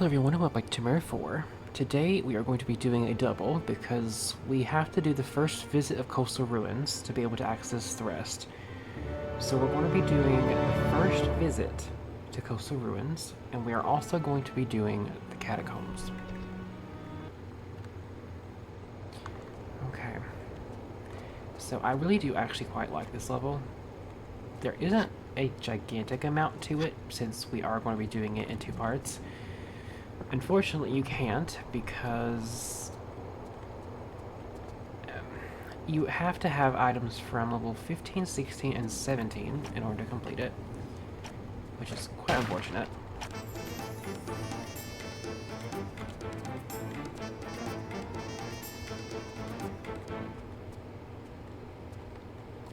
Hello everyone and welcome back to Mirror 4. Today we are going to be doing a double because we have to do the first visit of Coastal Ruins to be able to access the rest. So we're going to be doing the first visit to Coastal Ruins, and we are also going to be doing the Catacombs. Okay. So I really do actually quite like this level. There isn't a gigantic amount to it since we are going to be doing it in two parts. Unfortunately, you can't because you have to have items from level 15, 16, and 17 in order to complete it, which is quite unfortunate.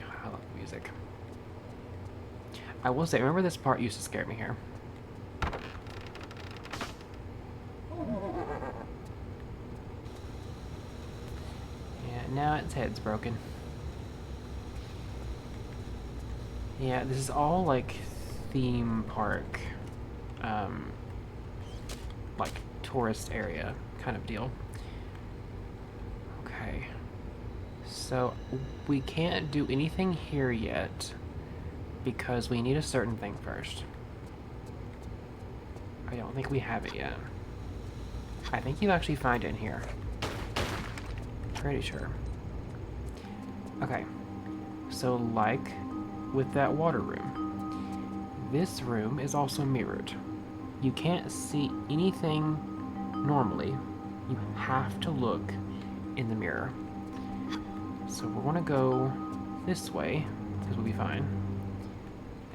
I love the music. I will say, remember this part used to scare me here. Now its head's broken. Yeah, this is all like theme park, like tourist area kind of deal. Okay, so we can't do anything here yet because we need a certain thing first. I don't think we have it yet. I think you actually find it in here. Pretty sure. Okay, so like with that water room, this room is also mirrored. You can't see anything normally. You have to look in the mirror. So we're gonna go this way, because we'll be fine.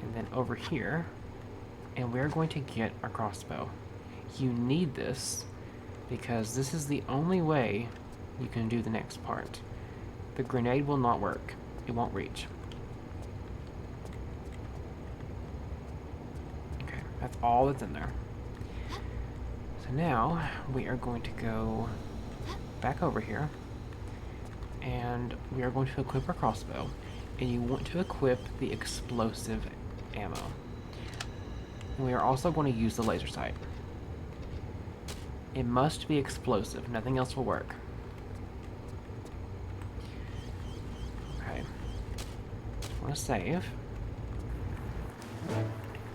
And then over here, and we're going to get our crossbow. You need this, because this is the only way you can do the next part. The grenade will not work. It won't reach. Okay, that's all that's in there. So now we are going to go back over here and we are going to equip our crossbow. And you want to equip the explosive ammo. And we are also going to use the laser sight. It must be explosive, nothing else will work. I want to save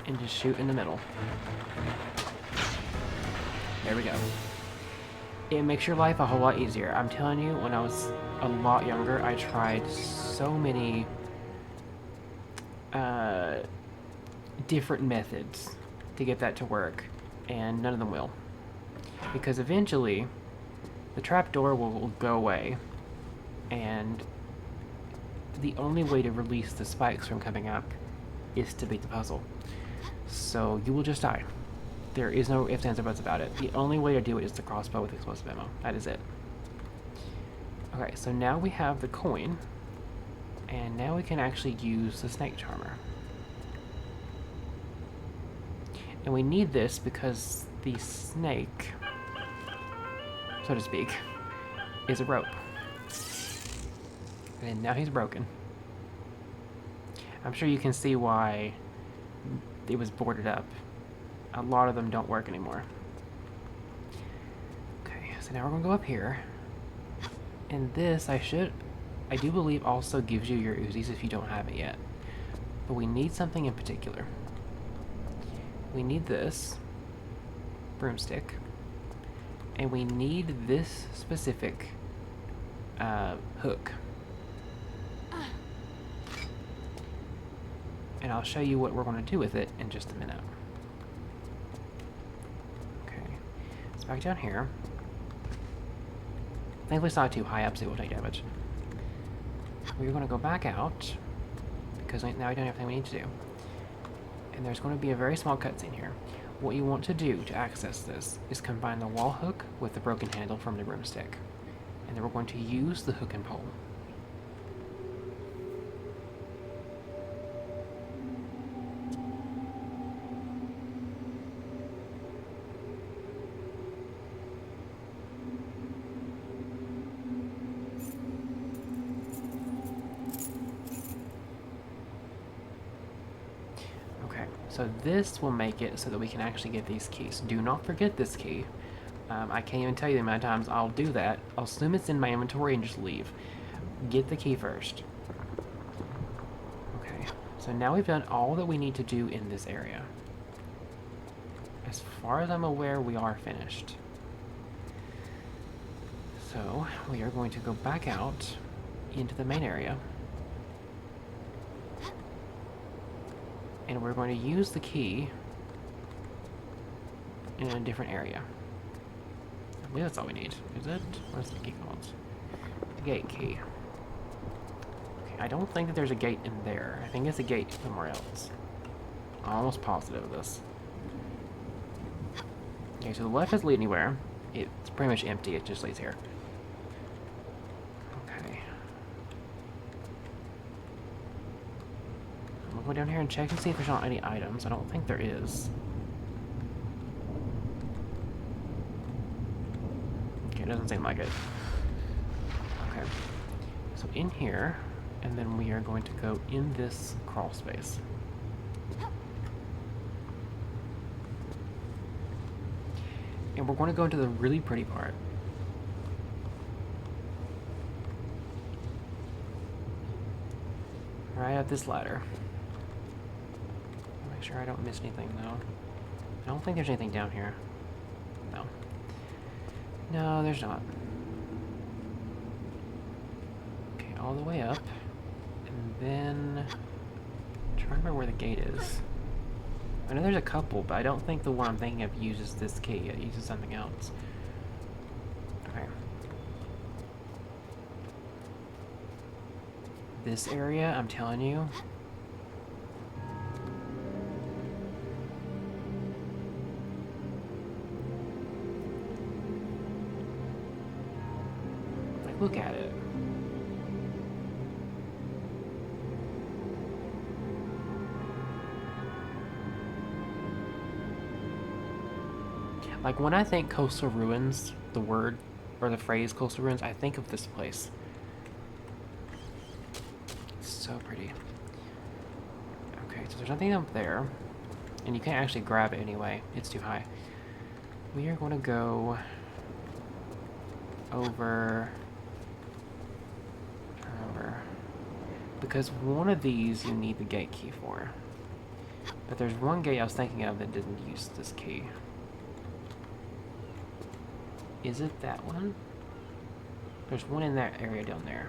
and just shoot in the middle. There we go. It makes your life a whole lot easier. I'm telling you, when I was a lot younger, I tried so many different methods to get that to work, and none of them will. Because eventually, the trapdoor will go away, and the only way to release the spikes from coming up is to beat the puzzle. So you will just die. There is no ifs, ands, or buts about it. The only way to do it is the crossbow with explosive ammo. That is it. Okay, so now we have the coin, and now we can actually use the snake charmer. And we need this because the snake, so to speak, is a rope. And now he's broken. I'm sure you can see why it was boarded up. A lot of them don't work anymore. Okay, so now we're gonna go up here. And this, I do believe also gives you your Uzis if you don't have it yet. But we need something in particular. We need this broomstick. And we need this specific hook. And I'll show you what we're going to do with it in just a minute. Okay, it's back down here. Thankfully it's not too high up so it will take damage. We're going to go back out, because now we don't have everything we need to do. And there's going to be a very small cutscene here. What you want to do to access this is combine the wall hook with the broken handle from the broomstick. And then we're going to use the hook and pole. So this will make it so that we can actually get these keys. Do not forget this key. I can't even tell you the amount of times I'll do that. I'll assume it's in my inventory and just leave. Get the key first. Okay, so now we've done all that we need to do in this area. As far as I'm aware, we are finished. So, we are going to go back out into the main area. And we're going to use the key in a different area. I believe that's all we need. Is it? What's the key called? The gate key. Okay, I don't think that there's a gate in there. I think it's a gate somewhere else. I'm almost positive of this. Okay, so the left doesn't lead anywhere. It's pretty much empty. It just leads here. Okay. I'm gonna go down here and check and see if there's not any items. I don't think there is. Okay, it doesn't seem like it. Okay. So in here, and then we are going to go in this crawl space. And we're going to go into the really pretty part. Right up this ladder. Make sure I don't miss anything though. I don't think there's anything down here. No. No, there's not. Okay, all the way up. And then... I'm trying to remember where the gate is. I know there's a couple, but I don't think the one I'm thinking of uses this key. It uses something else. Okay. This area, I'm telling you. Like, look at it. Like, when I think coastal ruins, the word, or the phrase coastal ruins, I think of this place. It's so pretty. Okay, so there's nothing up there. And you can't actually grab it anyway. It's too high. We are going to go over... I remember. Because one of these you need the gate key for. But there's one gate I was thinking of that didn't use this key. Is it that one? There's one in that area down there.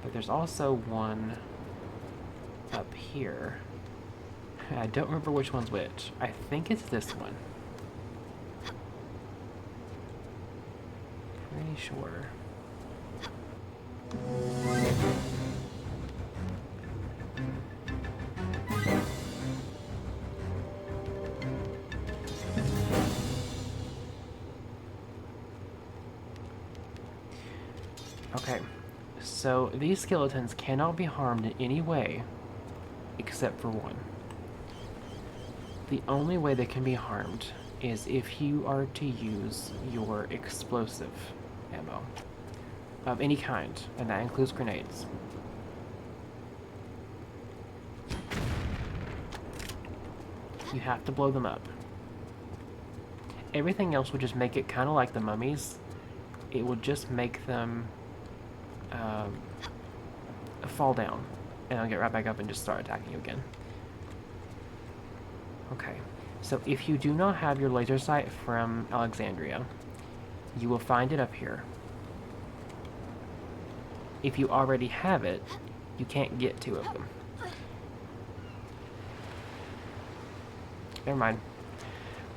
But there's also one up here. I don't remember which one's which. I think it's this one. Pretty sure. Okay, so these skeletons cannot be harmed in any way except for one. The only way they can be harmed is if you are to use your explosive ammo of any kind, and that includes grenades. You have to blow them up. Everything else would just make it kind of like the mummies. It would just make them fall down, and I'll get right back up and just start attacking you again. Okay, so if you do not have your laser sight from Alexandria, you will find it up here. If you already have it, you can't get two of them. Never mind.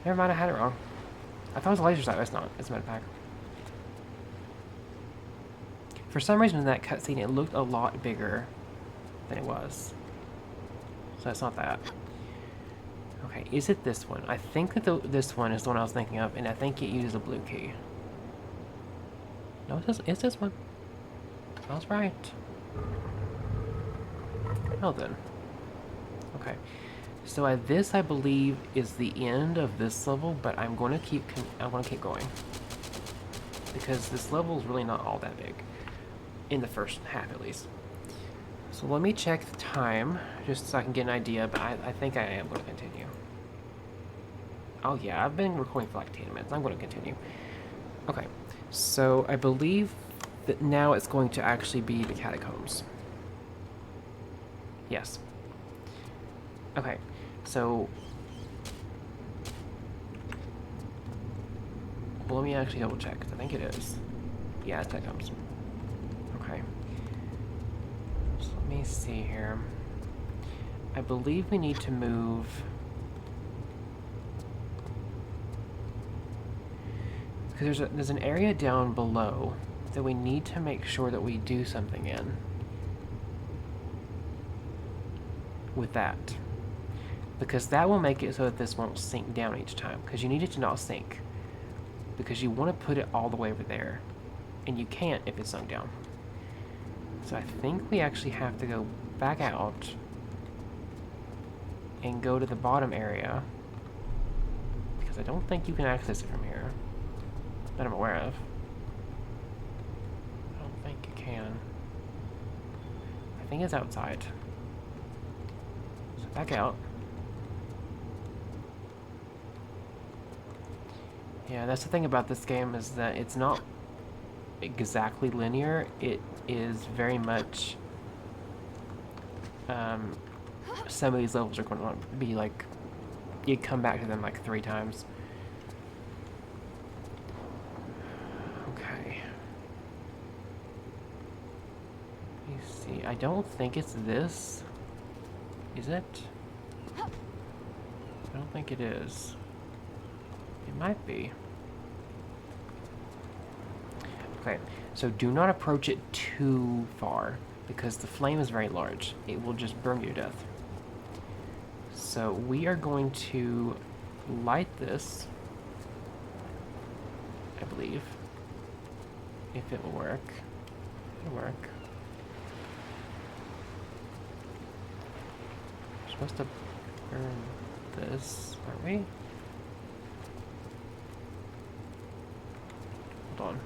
Never mind, I had it wrong. I thought it was a laser sight, but it's not. It's a med pack. For some reason in that cutscene, it looked a lot bigger than it was. So it's not that. Okay, is it this one? I think that this one is the one I was thinking of, and I think it uses a blue key. No, it's this one. I was right. Well then. Okay. So this, I believe, is the end of this level, but I want to keep going. Because this level is really not all that big. In the first half, at least. So let me check the time, just so I can get an idea, but I think I am going to continue. Oh yeah, I've been recording for like 10 minutes. I'm going to continue. Okay, so I believe that now it's going to actually be the catacombs. Yes. Okay, so... Well, let me actually double check, because I think it is. Yeah, it's catacombs. Okay. So let me see here. I believe we need to move... Because there's an area down below that we need to make sure that we do something in. With that. Because that will make it so that this won't sink down each time. Because you need it to not sink. Because you want to put it all the way over there. And you can't if it's sunk down. So I think we actually have to go back out. And go to the bottom area. Because I don't think you can access it from here. That I'm aware of. I don't think you can. I think it's outside. So back out. Yeah, that's the thing about this game, is that it's not exactly linear. It is very much... some of these levels are going to be like... You come back to them like 3 times. Okay. Let me see. I don't think it's this. Is it? I don't think it is. It might be. Okay, so do not approach it too far, because the flame is very large. It will just burn you to death. So we are going to light this, I believe, if it will work. It'll work. We're supposed to burn this, aren't we? Hold on.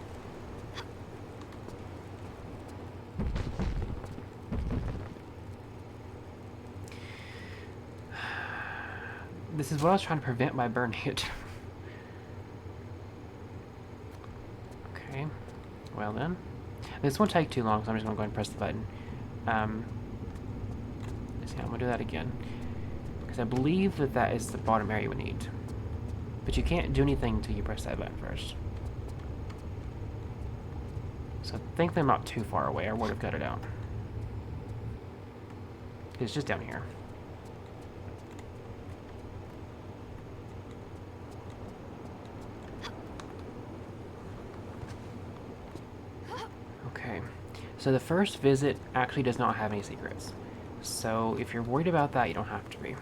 This is what I was trying to prevent by burning it. Okay. Well then. This won't take too long, so I'm just going to go ahead and press the button. Let's see, I'm going to do that again. Because I believe that that is the bottom area we need. But you can't do anything until you press that button first. So thankfully I'm not too far away, I would have got it out. It's just down here. Okay, so the first visit actually does not have any secrets. So if you're worried about that, you don't have to be.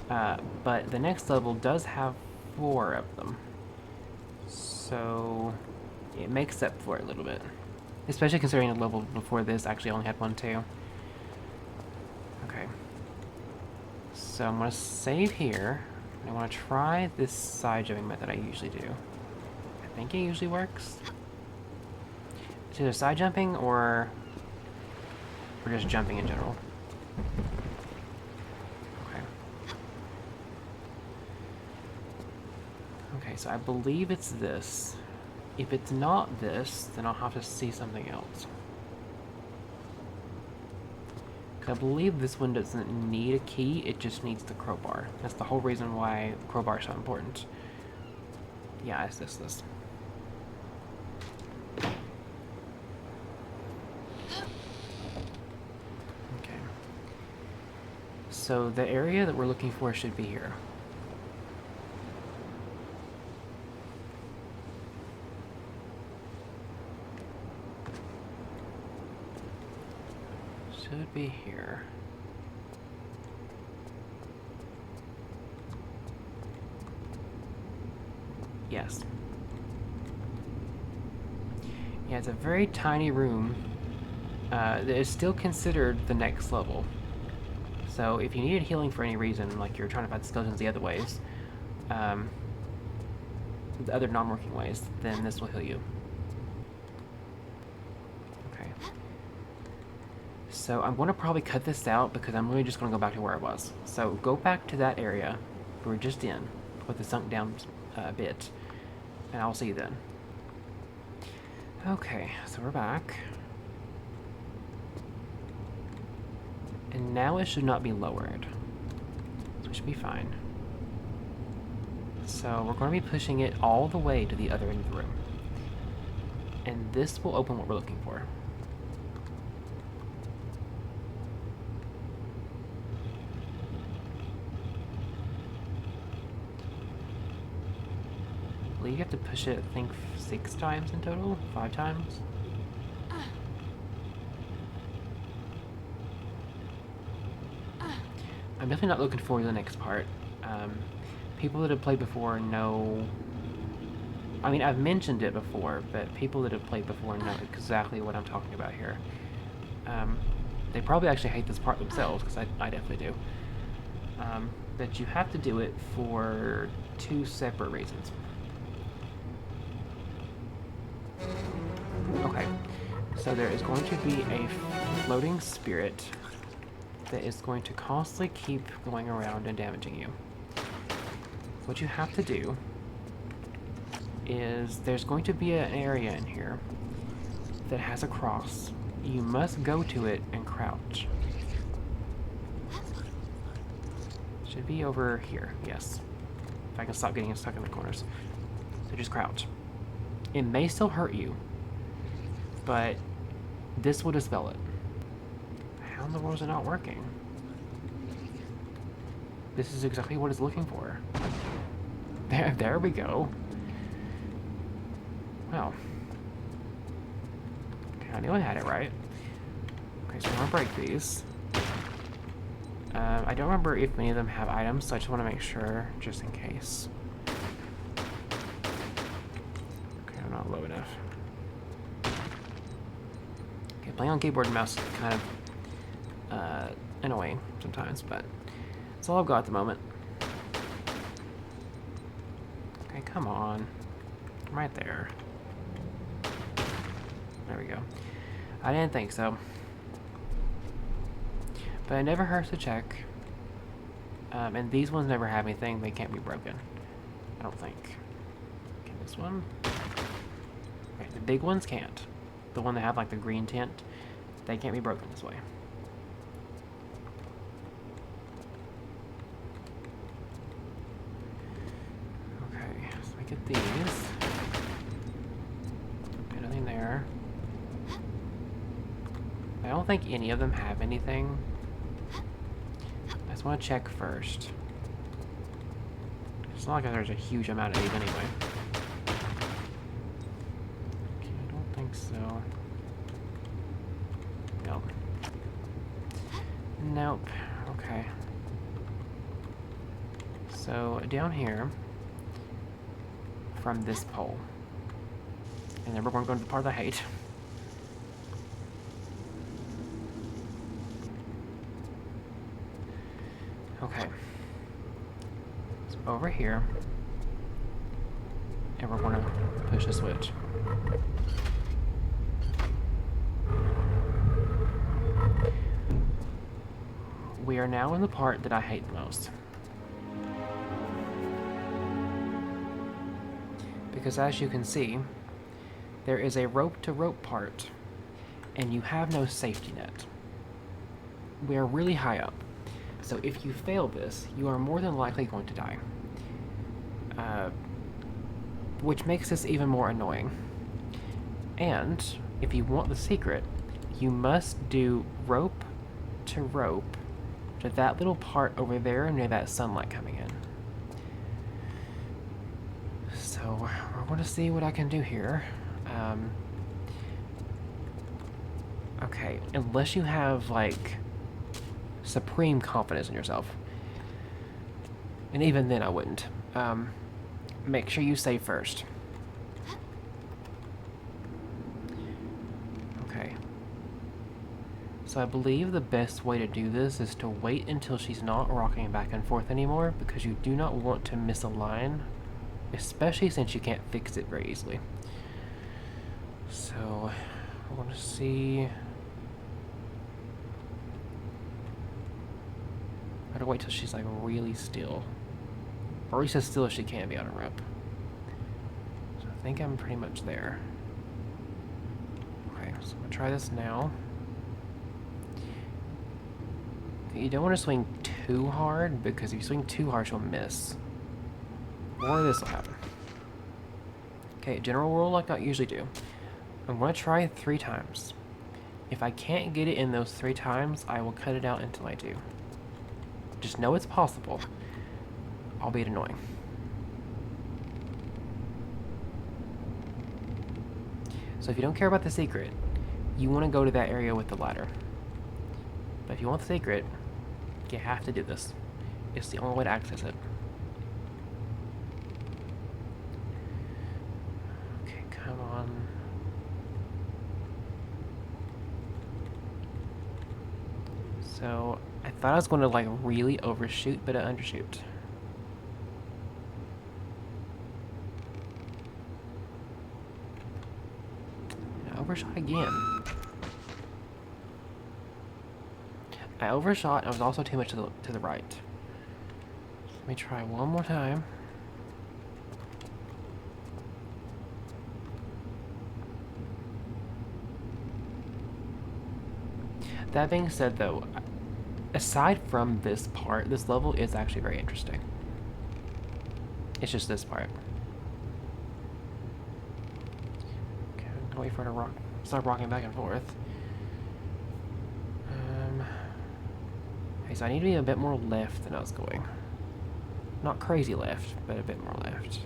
But the next level does have 4 of them. So it makes up for it a little bit. Especially considering the level before this actually only had 1 too. Okay. So I'm going to save here. And I want to try this side jumping method I usually do. I think it usually works. It's either side jumping or just jumping in general. Okay. Okay, so I believe it's this. If it's not this, then I'll have to see something else. I believe this one doesn't need a key, it just needs the crowbar. That's the whole reason why the crowbar is so important. Yeah, it's this. Okay. So the area that we're looking for should be here. Should be here. Yes. Yeah, it's a very tiny room that is still considered the next level. So if you needed healing for any reason, like you're trying to fight skeletons the other ways, the other non-working ways, then this will heal you. Okay. So I'm going to probably cut this out because I'm really just going to go back to where I was. So go back to that area we were just in with the sunk down bit, and I'll see you then. Okay, so we're back. And now it should not be lowered. So we should be fine. So we're going to be pushing it all the way to the other end of the room. And this will open what we're looking for. I believe you have to push it, I think, 6 times in total? 5 times? I'm definitely not looking forward to the next part. People that have played before know... I mean, I've mentioned it before, but people that have played before know exactly what I'm talking about here. They probably actually hate this part themselves, because I definitely do. But you have to do it for 2 separate reasons. Okay, so there is going to be a floating spirit that is going to constantly keep going around and damaging you. What you have to do is there's going to be an area in here that has a cross. You must go to it and crouch. Should be over here, yes. If I can stop getting stuck in the corners. So just crouch. It may still hurt you, but this will dispel it. How in the world is it not working? This is exactly what it's looking for. There we go. Wow. Okay, I knew I had it right. Okay, so I'm gonna break these. I don't remember if many of them have items, so I just want to make sure, just in case. Okay, I'm not low enough. Okay, playing on keyboard and mouse is kind of annoying sometimes, but that's all I've got at the moment. Okay, come on. I'm right there. There we go. I didn't think so. But it never hurts to check. And these ones never have anything. They can't be broken. I don't think. Okay, this one. Okay, the big ones can't. The one that have like the green tint, they can't be broken this way. Okay, so we get these. Okay, nothing there. I don't think any of them have anything. I just want to check first. It's not like there's a huge amount of these anyway. Okay, I don't think so. Nope. Nope. Okay. So, down here, from this pole. And then we're going to go to the part I hate. Okay. So over here, and we're going to push the switch. We are now in the part that I hate the most. Because as you can see, there is a rope-to-rope part, and you have no safety net. We are really high up. So if you fail this, you are more than likely going to die. Which makes this even more annoying. And if you want the secret, you must do rope to rope to that little part over there near that sunlight coming in. So we're going to see what I can do here. Okay, unless you have like supreme confidence in yourself. And even then I wouldn't. Make sure you save first. Okay. So I believe the best way to do this is to wait until she's not rocking back and forth anymore, because you do not want to miss a line, especially since you can't fix it very easily. So I want to see... to wait till she's like really still. Or at least as still as she can be on a rope. So I think I'm pretty much there. Okay, so I'm gonna try this now. You don't want to swing too hard, because if you swing too hard, she'll miss. Or this will happen. Okay, general rule like I usually do. I'm going to try 3 times. If I can't get it in those 3 times, I will cut it out until I do. Just know it's possible, albeit annoying. So if you don't care about the secret, you want to go to that area with the ladder. But if you want the secret, you have to do this. It's the only way to access it. Okay, come on. So, I thought I was going to like really overshoot, but I undershoot. I overshot again. I overshot, and I was also too much to the right. Let me try one more time. That being said, though, aside from this part, this level is actually very interesting. It's just this part. Okay, I'm gonna wait for her to start rocking back and forth. Okay, so I need to be a bit more left than I was going. Not crazy left, but a bit more left.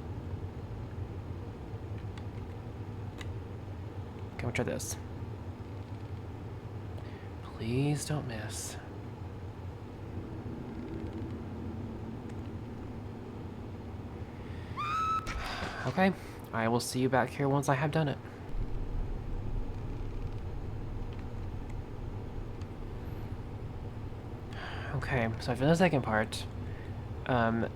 Okay, we'll try this. Please don't miss. Okay, I will see you back here once I have done it. Okay, so for the second part, the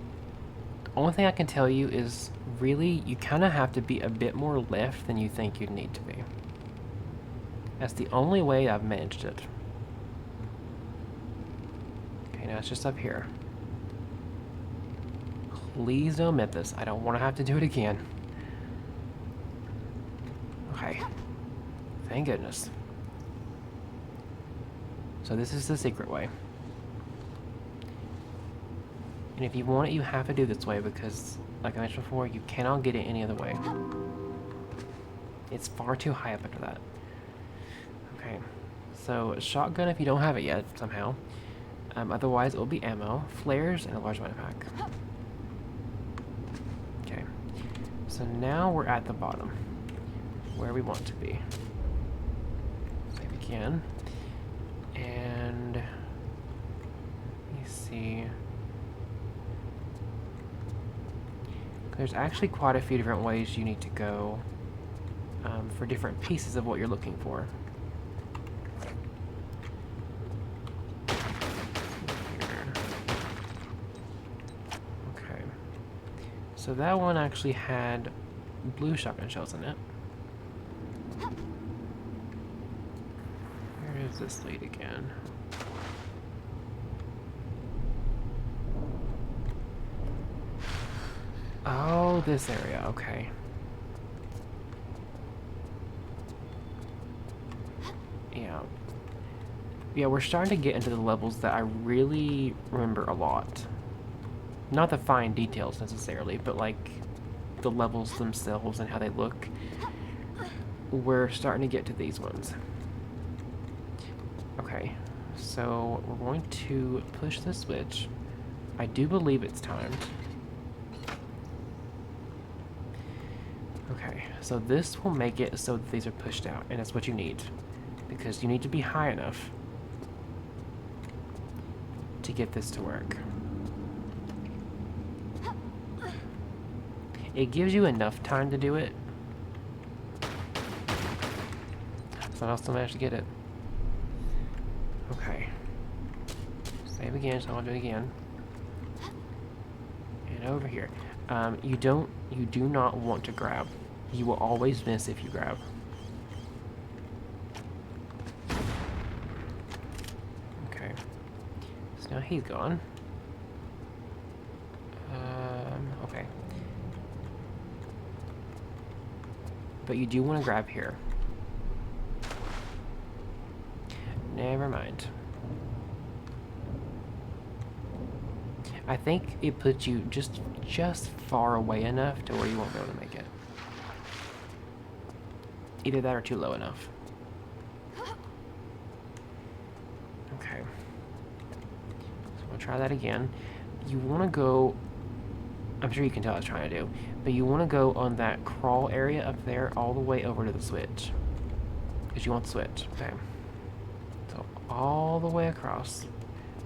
only thing I can tell you is really you kind of have to be a bit more left than you think you'd need to be. That's the only way I've managed it. Okay, now it's just up here. Please don't miss this. I don't want to have to do it again. Okay. Thank goodness. So this is the secret way. And if you want it, you have to do this way because, like I mentioned before, you cannot get it any other way. It's far too high up after that. Okay. So, shotgun if you don't have it yet, somehow. Otherwise, it will be ammo, flares, and a large amount of pack. Okay. So now we're at the bottom, where we want to be. Save again. And let me see. There's actually quite a few different ways you need to go for different pieces of what you're looking for. Okay. So that one actually had blue shotgun shells in it. Where does this lead again? Oh, this area, okay. Yeah. Yeah, we're starting to get into the levels that I really remember a lot. Not the fine details necessarily, but like the levels themselves and how they look. We're starting to get to these ones. Okay, so we're going to push the switch. I do believe it's timed. Okay, so this will make it so that these are pushed out, and that's what you need. Because you need to be high enough to get this to work. It gives you enough time to do it. So I'll still manage to get it. Okay. Save again, so I'll do it again. And over here. You do not want to grab. You will always miss if you grab. Okay. So now he's gone. But you do want to grab here. Never mind. I think it puts you just far away enough to where you won't be able to make it. Either that or too low enough. Okay. So we'll try that again. You want to go... I'm sure you can tell what I was trying to do. But you want to go on that crawl area up there all the way over to the switch. Because you want the switch. Okay. So all the way across.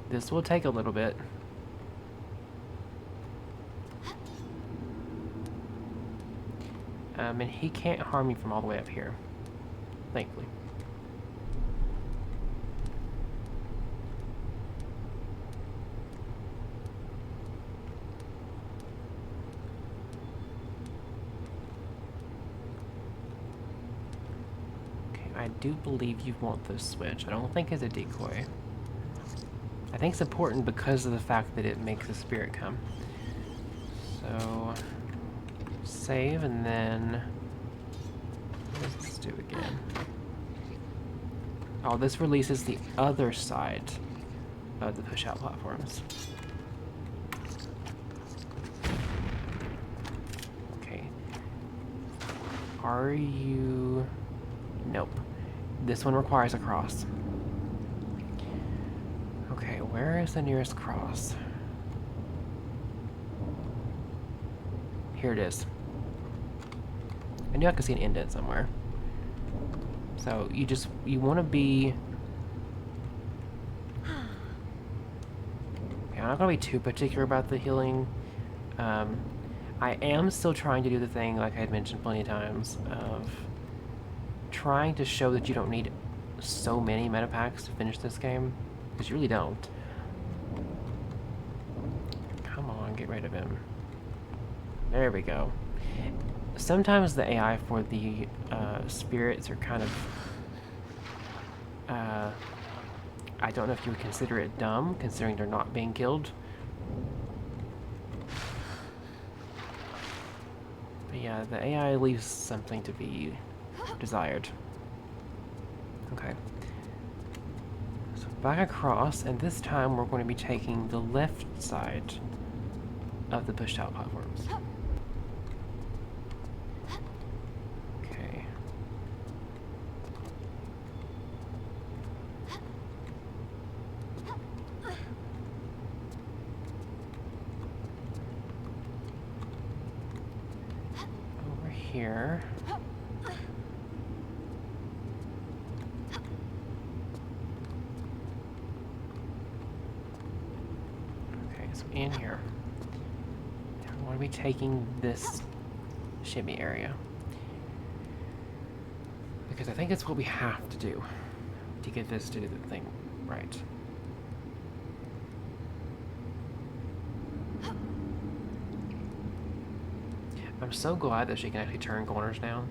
This will take a little bit. And he can't harm you from all the way up here. Thankfully. I do believe you want this switch. I don't think it's a decoy. I think it's important because of the fact that it makes the spirit come. So, save and then, let's do again. Oh, this releases the other side of the push-out platforms. Okay. Are you... Nope. This one requires a cross. Okay, where is the nearest cross? Here it is. I knew I could see an indent somewhere. So you want to be... Okay, I'm not going to be too particular about the healing. I am still trying to do the thing, like I had mentioned plenty of times, of trying to show that you don't need so many meta packs to finish this game, because you really don't. Come on, get rid of him. There we go. Sometimes the AI for the spirits are kind of... I don't know if you would consider it dumb, considering they're not being killed. But yeah, the AI leaves something to be desired. Okay. So back across, and this time we're going to be taking the left side of the pushed out platforms. Okay. Over here. In here. I'm going to be taking this shimmy area. Because I think it's what we have to do to get this to do the thing right. I'm so glad that she can actually turn corners now.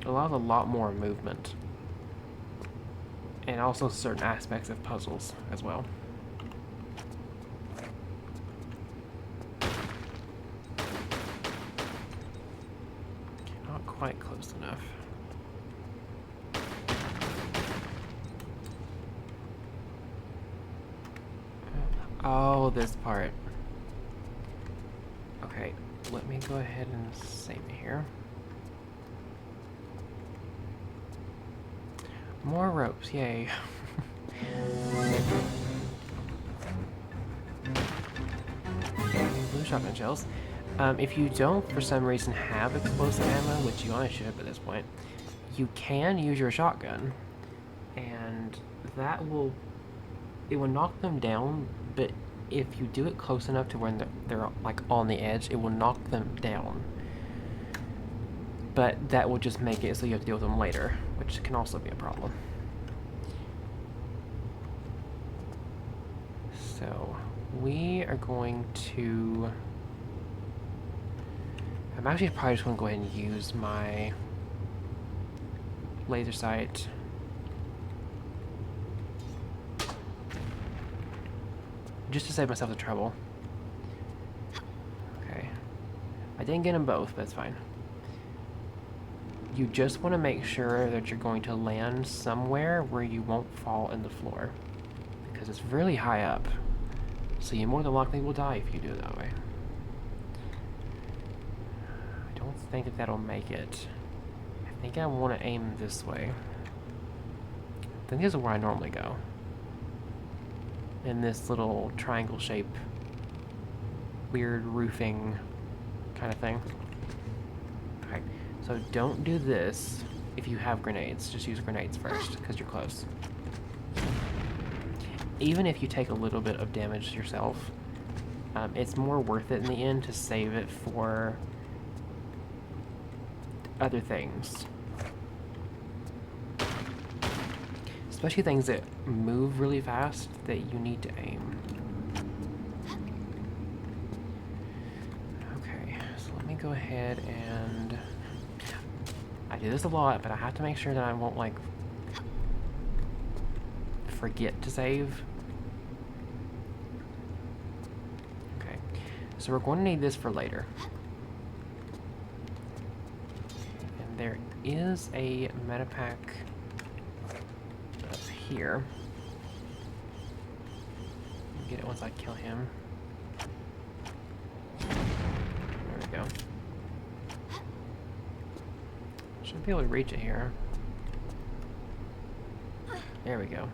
Allows a lot more movement, and also certain aspects of puzzles as well. Not quite close enough. Oh, this part. Okay, let me go ahead and save it here. More ropes, yay. Blue shotgun shells. If you don't, for some reason, have explosive ammo, which you only should at this point, you can use your shotgun, and that will... It will knock them down, but if you do it close enough to when they're like on the edge, it will knock them down. But that will just make it so you have to deal with them later, which can also be a problem. So, we are going to... I'm actually probably just going to go ahead and use my laser sight just to save myself the trouble. Okay. I didn't get them both, but it's fine. You just want to make sure that you're going to land somewhere where you won't fall in the floor. Because it's really high up. So you more than likely will die if you do it that way. I don't think that that'll make it. I think I want to aim this way. I think this is where I normally go. In this little triangle shape, weird roofing kind of thing. Okay, so don't do this if you have grenades. Just use grenades first, because you're close. Even if you take a little bit of damage yourself, it's more worth it in the end to save it for other things. Especially things that move really fast that you need to aim. Okay, so let me go ahead and... I do this a lot, but I have to make sure that I won't, like, forget to save. Okay, so we're going to need this for later. And there is a metapack up here. I'll get it once I kill him. There we go. Should be able to reach it here. There we go.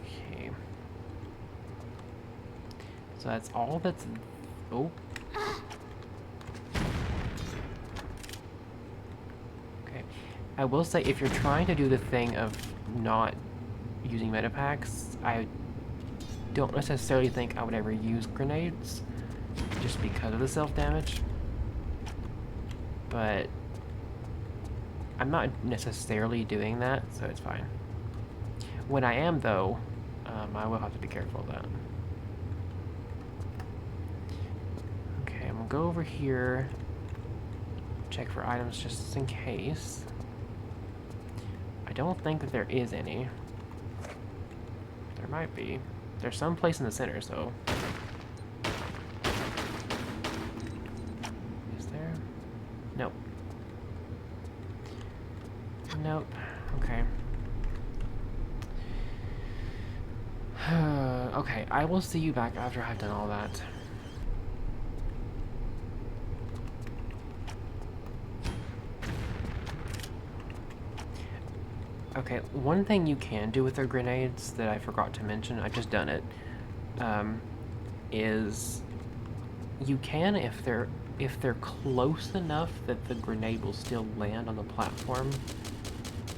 Okay. So that's all that's... Oh. Okay. I will say, if you're trying to do the thing of not using metapacks, I don't necessarily think I would ever use grenades, just because of the self-damage. But I'm not necessarily doing that, so it's fine. When I am, though, I will have to be careful of that. Okay, I'm gonna go over here, check for items just in case. I don't think that there is any. There might be. There's some place in the center, so... Is there? Nope. Nope. Okay. Okay, I will see you back after I've done all that. Okay, one thing you can do with their grenades that I forgot to mention, I've just done it, is you can, if they're close enough that the grenade will still land on the platform,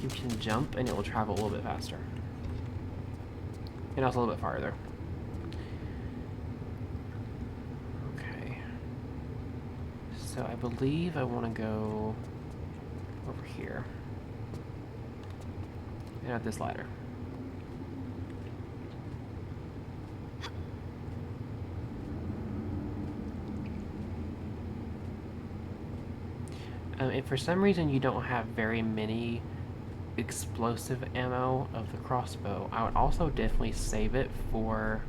you can jump and it will travel a little bit faster. And also a little bit farther. Okay. So I believe I want to go over here. And up this ladder. If for some reason you don't have very many explosive ammo of the crossbow, I would also definitely save it for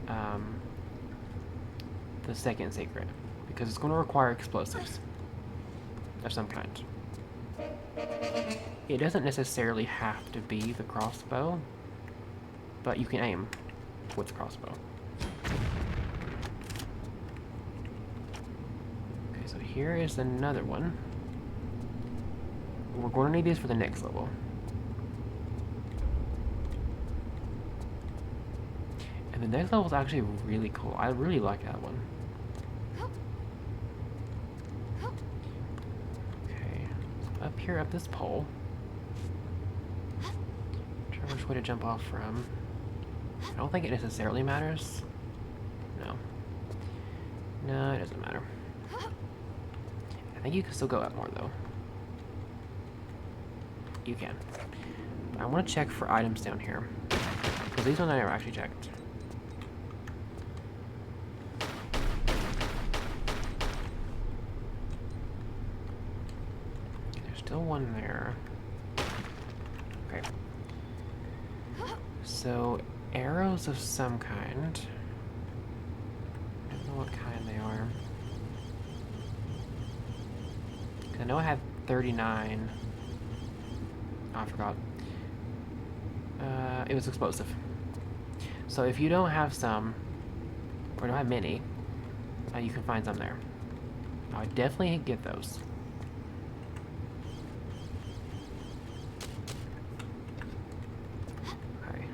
the second secret, because it's going to require explosives of some kind. It doesn't necessarily have to be the crossbow, but you can aim with the crossbow. Okay, so here is another one. We're going to need these for the next level. And the next level is actually really cool. I really like that one. Okay, so up here, up this pole. Try which way to jump off from. I don't think it necessarily matters. No. No, it doesn't matter. I think you can still go up more, though. You can. But I want to check for items down here, because these ones I never actually checked. Okay, there's still one there. Okay, Okay. So, arrows of some kind. I don't know what kind they are. I know I had 39. Oh, I forgot. It was explosive. So if you don't have some, or don't have many, you can find some there. I would definitely get those. Okay.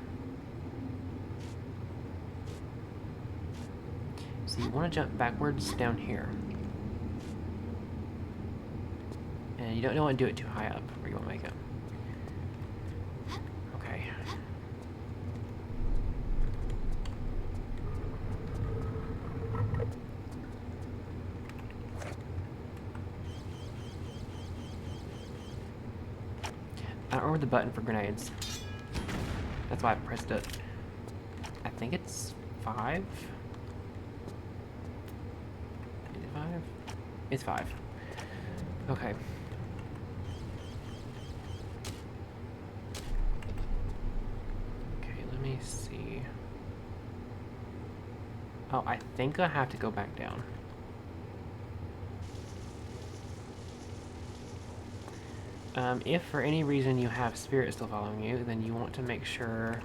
So you want to jump backwards down here. And you don't want to do it too high up, or you won't make it. Okay. I don't remember the button for grenades. That's why I pressed it. I think it's 5? Is it 5? It's 5. Okay. Okay, let me see. Oh, I think I have to go back down. If for any reason you have spirits still following you, then you want to make sure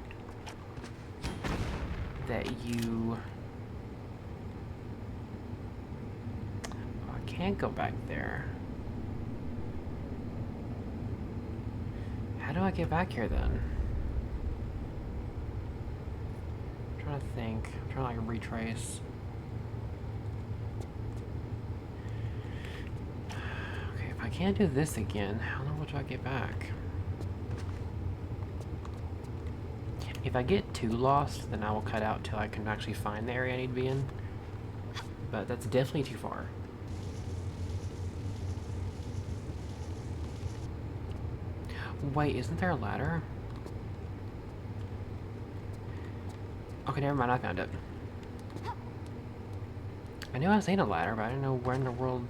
that you... Oh, I can't go back there. How do I get back here then? I'm trying to think. I'm trying to like retrace. Okay, if I can't do this again, how long do I get back? If I get too lost, then I will cut out till I can actually find the area I need to be in. But that's definitely too far. Wait, isn't there a ladder? Okay, never mind, I found it. I knew I was seeing a ladder, but I didn't know where in the world...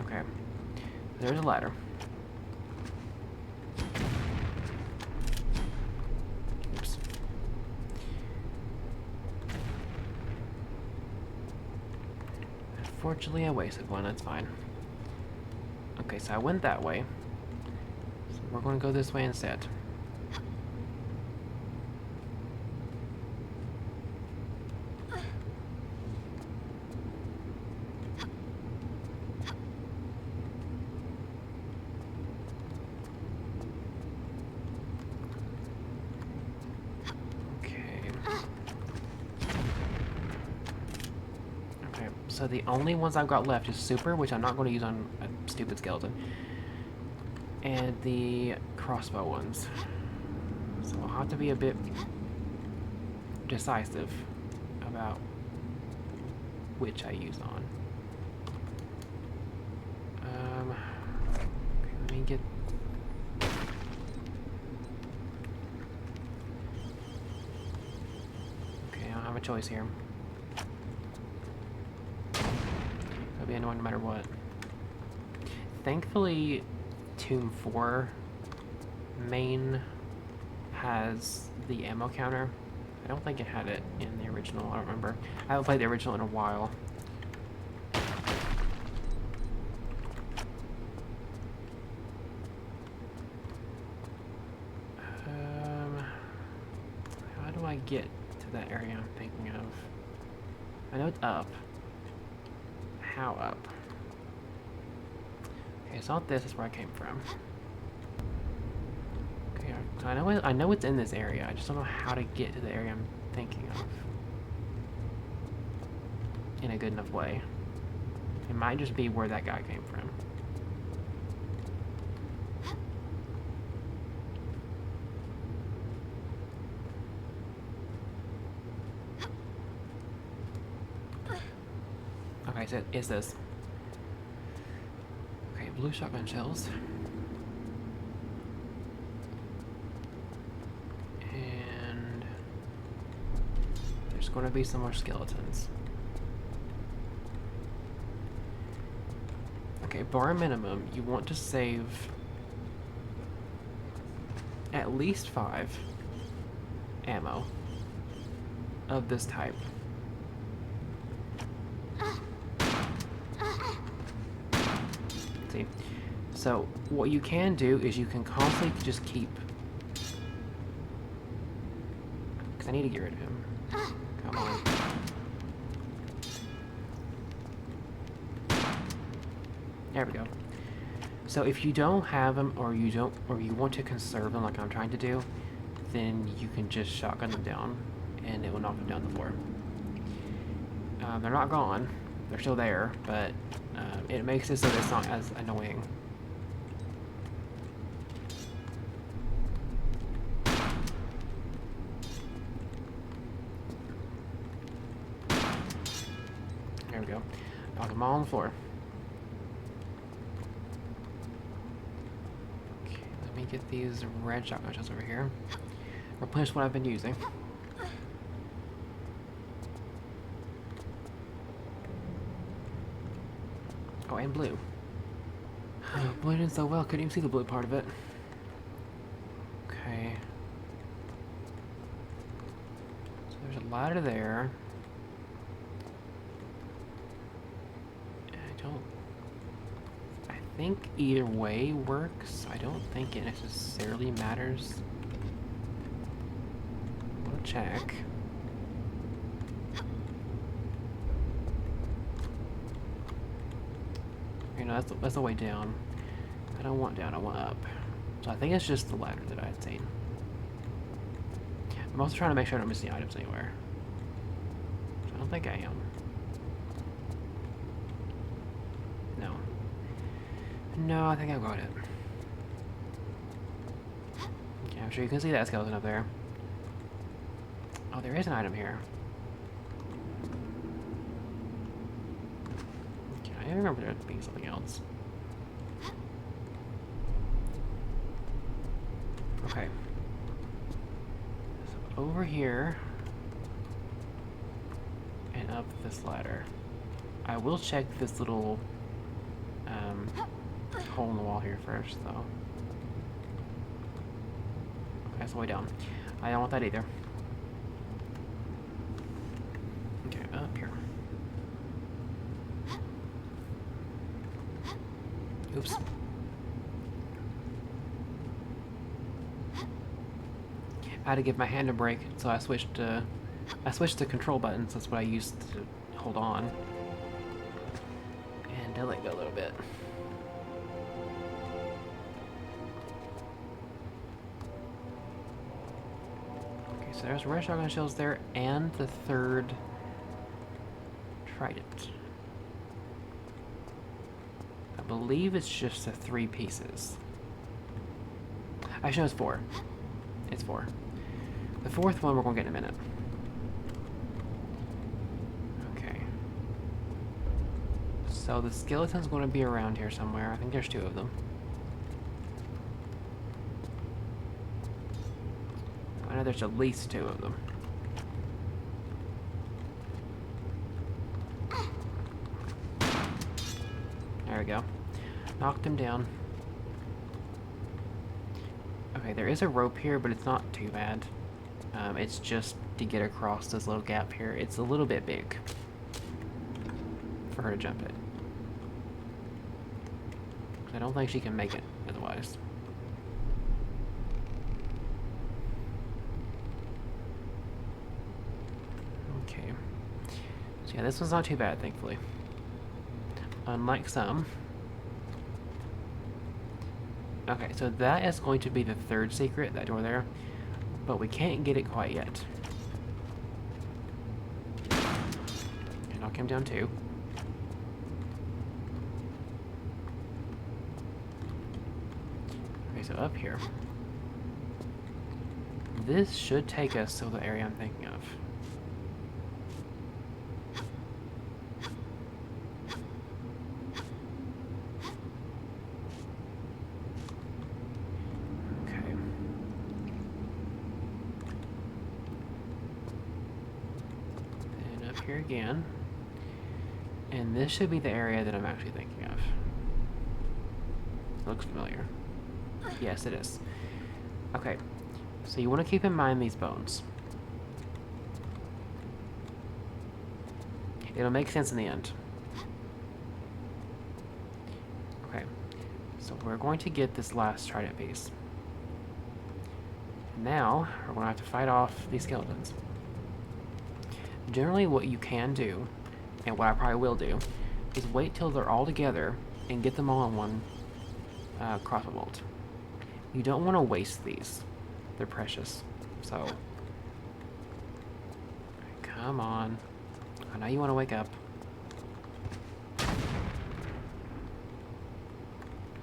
Okay. There's a ladder. Oops. Unfortunately, I wasted one, that's fine. Okay, so I went that way. So we're going to go this way instead. So the only ones I've got left is Super, which I'm not going to use on a stupid skeleton, and the crossbow ones. So I'll have to be a bit decisive about which I use on. Okay, let me get... Okay, I don't have a choice here. It'll be annoying no matter what. Thankfully, Tomb 4 main has the ammo counter. I don't think it had it in the original, I don't remember. I haven't played the original in a while. How do I get to that area I'm thinking of? I know it's up. How up? Okay, it's not this, it's where I came from. Okay, so I know it's in this area, I just don't know how to get to the area I'm thinking of in a good enough way. It might just be where that guy came from. Okay, so it's this. Okay, blue shotgun shells. And there's going to be some more skeletons. Okay, bar minimum, you want to save at least 5 ammo of this type. See? So what you can do is you can constantly just keep... Because I need to get rid of him. Come on. There we go. So if you don't have them, or you want to conserve them like I'm trying to do, then you can just shotgun them down, and it will knock them down the floor. They're not gone. They're still there, but it makes it so that it's not as annoying. There we go. Knock them all on the floor. Okay, let me get these red shotgun shells over here. Replenish what I've been using. Oh, and blue. Blended in so well, couldn't even see the blue part of it. Okay. So there's a ladder there. I think either way works. I don't think it necessarily matters. We'll check. You know, that's the way down. I don't want down, I want up. So I think it's just the ladder that I had seen. I'm also trying to make sure I don't miss any items anywhere. I don't think I am. No. No, I think I've got it. Okay, I'm sure you can see that skeleton up there. Oh, there is an item here. Okay, I remember there being something else. Okay. So over here and up this ladder. I will check this little hole in the wall here first, though. Okay, that's the way down. I don't want that either. Okay, up here. Oops. I had to give my hand a break, so I switched to control buttons. That's what I used to hold on. And I let go a little bit. Okay, so there's red shotgun shells there, and the third trident. I believe it's just the 3 pieces. Actually, no, it's 4. It's 4. The 4th one we're going to get in a minute. Okay. So the skeleton's going to be around here somewhere. I think there's 2 of them. I know there's at least 2 of them. There we go. Knocked him down. Okay, there is a rope here, but it's not too bad. It's just to get across this little gap here. It's a little bit big for her to jump it. I don't think she can make it otherwise. Okay. So yeah, this one's not too bad, thankfully. Unlike some. Okay, so that is going to be the 3rd secret, that door there. But we can't get it quite yet. And knock him down too. Okay, so up here. This should take us to the area I'm thinking of. Here again, and this should be the area that I'm actually thinking of. Looks familiar. Yes, it is. Okay, so you want to keep in mind these bones. It'll make sense in the end. Okay, so we're going to get this last trident piece. Now, we're going to have to fight off these skeletons. Generally, what you can do, and what I probably will do, is wait till they're all together and get them all in one crossbow bolt. You don't want to waste these. They're precious. So, come on. I know you want to wake up.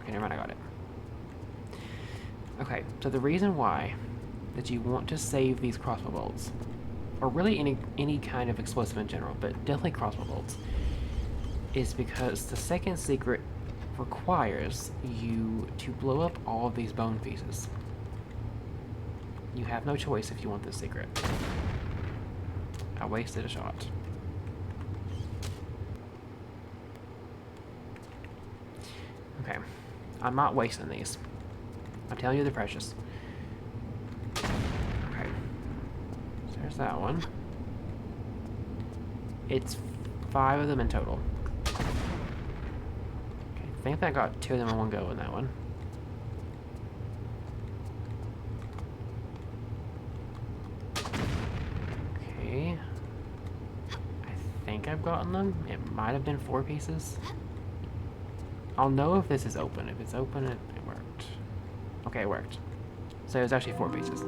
Okay, never mind, I got it. Okay, so the reason why that you want to save these crossbow bolts, or really any kind of explosive in general, but definitely crossbow bolts, is because the second secret requires you to blow up all of these bone pieces. You have no choice if you want this secret. I wasted a shot. Okay, I'm not wasting these. I'm telling you they're precious. Okay, so there's that one. It's 5 of them in total. Okay, I think I got 2 of them in one go in that one. Okay, I think I've gotten them. It might have been 4 pieces. I'll know if this is open. If it's open, it worked. Okay, it worked. So it was actually 4 pieces.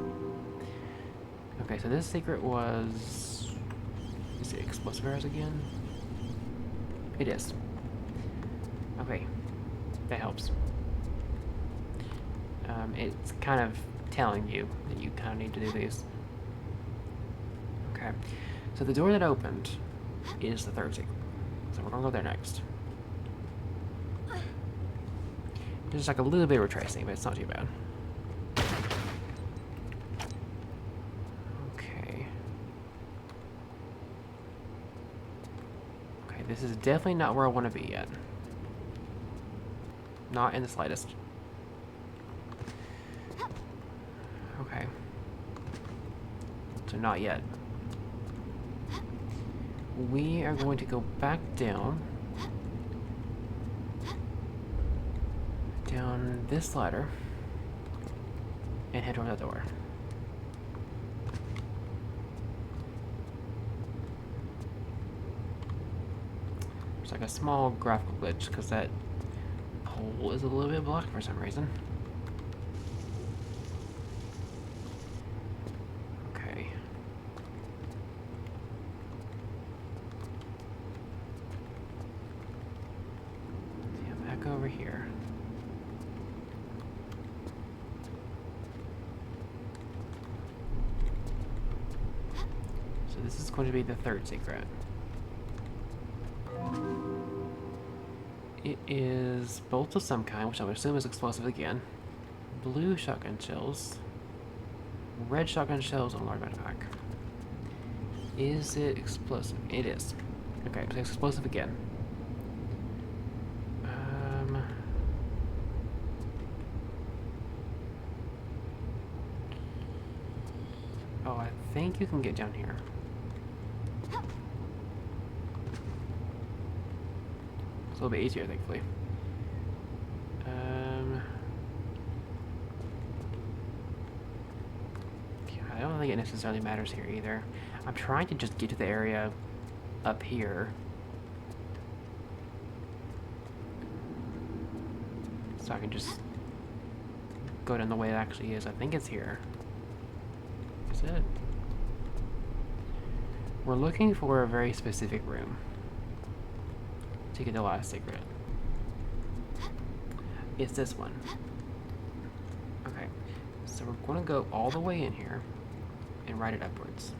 Okay, so this secret was... Is it explosive arrows again? It is. Okay, that helps. It's kind of telling you that you kind of need to do these. Okay, so the door that opened is the 3rd secret. So we're gonna go there next. There's like a little bit of retracing, but it's not too bad. Okay. Okay, this is definitely not where I want to be yet. Not in the slightest. Okay. So not yet. We are going to go back down this ladder and head over the door. There's like a small graphical glitch because that hole is a little bit blocked for some reason. Okay. Yeah, back over here. This is going to be the 3rd secret. It is bolts of some kind, which I would assume is explosive again. Blue shotgun shells. Red shotgun shells on large backpack. Is it explosive? It is. Okay, it's explosive again. Oh, I think you can get down here. It's a little bit easier, thankfully. Yeah, I don't think it necessarily matters here either. I'm trying to just get to the area up here. So I can just go down the way it actually is. I think it's here. Is it? We're looking for a very specific room to get the last secret. It's this one. Okay, so we're going to go all the way in here and ride it upwards.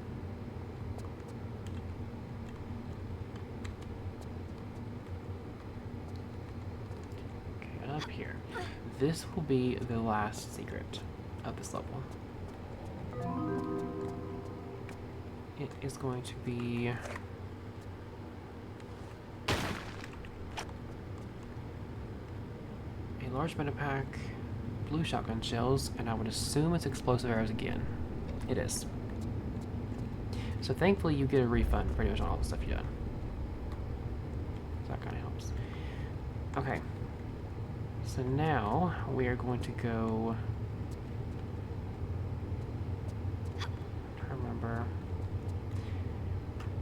Okay, up here. This will be the last secret of this level. It is going to be a large meta pack, blue shotgun shells, and I would assume it's explosive arrows again. It is. So thankfully you get a refund for pretty much all the stuff you've done. So that kind of helps. Okay. So now we are going to go... I remember...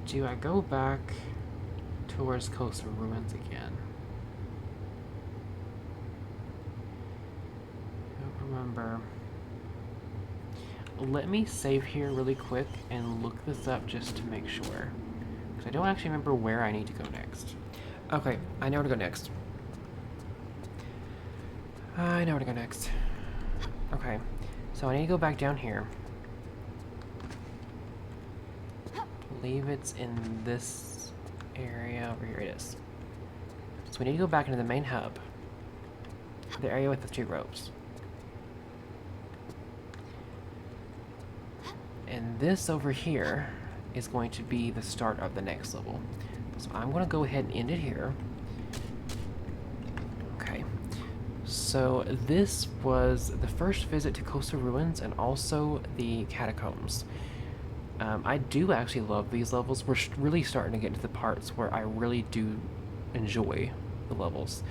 Do I go back towards Coastal Ruins again? I don't remember. Let me save here really quick and look this up just to make sure. Because I don't actually remember where I need to go next. Okay, I know where to go next. I know where to go next. Okay, so I need to go back down here. I believe it's in this area over here. It is. So we need to go back into the main hub. The area with the 2 ropes. And this over here is going to be the start of the next level. So I'm going to go ahead and end it here. Okay. So this was the first visit to Coastal Ruins and also the Catacombs. I do actually love these levels. We're really starting to get into the parts where I really do enjoy the levels.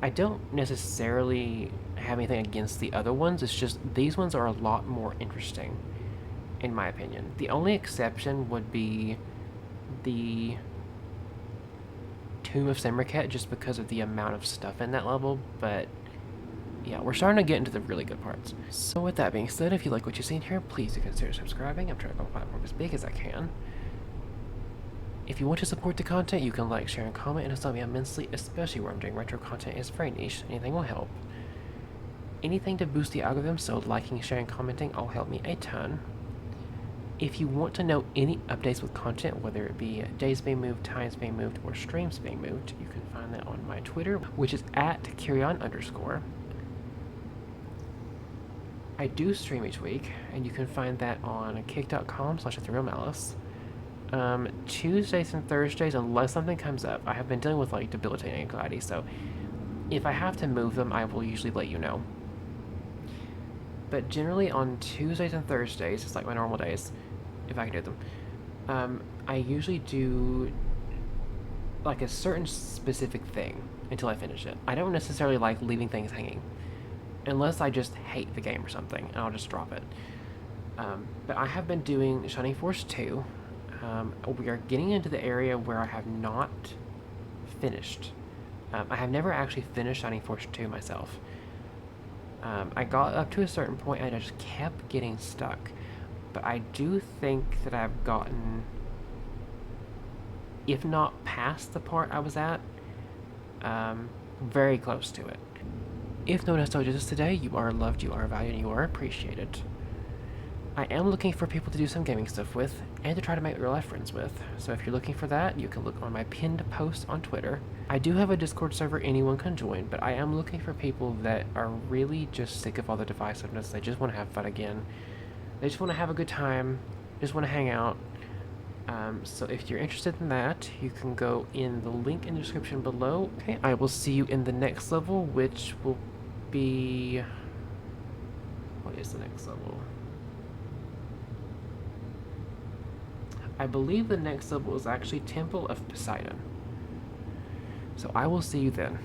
I don't necessarily have anything against the other ones, it's just these ones are a lot more interesting, in my opinion. The only exception would be the Tomb of Simriket, just because of the amount of stuff in that level, but yeah, we're starting to get into the really good parts. So with that being said, if you like what you've seen here, please do consider subscribing. I'm trying to make my platform as big as I can. If you want to support the content, you can like, share, and comment, and it's helped me immensely, especially where I'm doing retro content is very niche. Anything will help. Anything to boost the algorithm, so liking, sharing, commenting all help me a ton. If you want to know any updates with content, whether it be days being moved, times being moved, or streams being moved, you can find that on my Twitter, which is @Kyrion_. I do stream each week, and you can find that on kick.com/therealmalice. Tuesdays and Thursdays, unless something comes up. I have been dealing with like debilitating anxiety, so if I have to move them, I will usually let you know. But generally on Tuesdays and Thursdays, it's like my normal days, if I can do them, I usually do like a certain specific thing until I finish it. I don't necessarily like leaving things hanging, unless I just hate the game or something, and I'll just drop it. But I have been doing Shining Force 2. We are getting into the area where I have not finished. I have never actually finished Shining Force 2 myself. I got up to a certain point and I just kept getting stuck. But I do think that I've gotten, if not past the part I was at, very close to it. If no one has told you this today, you are loved, you are valued, and you are appreciated. I am looking for people to do some gaming stuff with, and to try to make real life friends with. So if you're looking for that, you can look on my pinned post on Twitter. I do have a Discord server anyone can join, but I am looking for people that are really just sick of all the divisiveness. They just want to have fun again. They just want to have a good time, just want to hang out. So if you're interested in that, you can go in the link in the description below. Okay, I will see you in the next level, which will be... What is the next level? I believe the next level is actually Temple of Poseidon. So I will see you then.